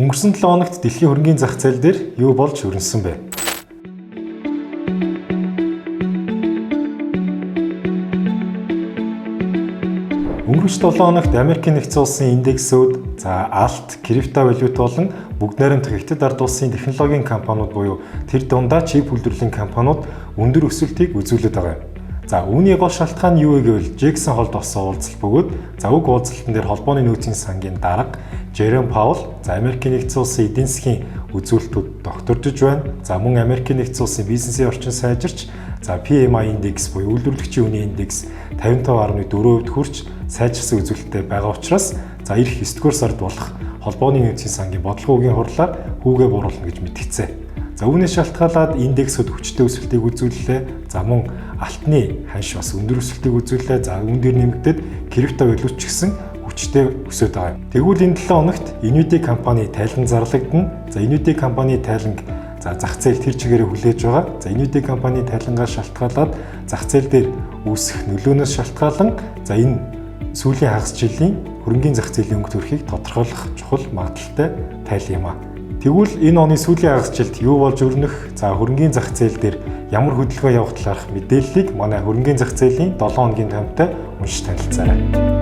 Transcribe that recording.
Өнгөрсөн 7 хоногт дэлхийн хөрөнгөний зах зээл дээр юу болж өрнөсөн бэ? Өнгөрсөн 7 хоногт Америкийн нэгдсэн улсын индексүүд, алт, криптовалют болон бүгд найрамдах хятад ард улсын технологийн компаниуд буюу тэр дундаа чип үйлдвэрлэлийн компаниуд өндөр өсөлтийг үзүүлээд байгаа юм. Үүний гол шалтгаан юу вэ гэвэл Джексон холд болсон уулзалт бөгөөд уг уулзалтан дээр холбооны нөөцийн сангийн дарга Жером Паул Америкийн нэгдсэн улсын эдийн засгийн үзүүлэлтүүд докторжиж байна. Мөн Америкийн нэгдсэн улсын бизнесийн орчин сайжирч PMI индекс буюу үйлдвэрлэгчийн үнийн индекс 55.4%-д хүрч сайжирсан үзүүлэлттэй байгаа учраас ирэх 9-р сард болох холбооны нөөцийн сангийн бодлогын хурлаар хүүгээ бууруулна гэж мэдгдсэн. Үүнээс шалтгаалаад индексүүд хүчтэй өсөлтийг үзүүллээ. Мөн алтны ханш бас өндөр өсөлтийг үзүүллээ. Үүн дээр нэмэгдээд криптовалют ч гэсэн хүчтэй өсөд байгаа юм. Тэгвэл энэ 7 хоногт Nvidia компани тайлан зарлагдана. Nvidia компани тайланг зах зээл тэр чигээрээ хүлээж байгаа. Nvidia компани тайлангаа шалтгаалаад зах зээл дээр үүсэх нөлөөнөөс шалтгаалan энэ сүүлийн хагас жилийн хөрөнгөний зах зээлийн өнгө төрхийг тодорхойлох чухал магадлалтай тайл юм а. Тэгвэл энэ оны сүүлийн хагас жилд юу болж өрнөх, хөрөнгөний зах зээл дээр ямар хөдөлгөөн явах талаарх мэдээллийг манай хөрөнгөний зах зээлийн 7 хоногийн томтой уншиж танилцаарай.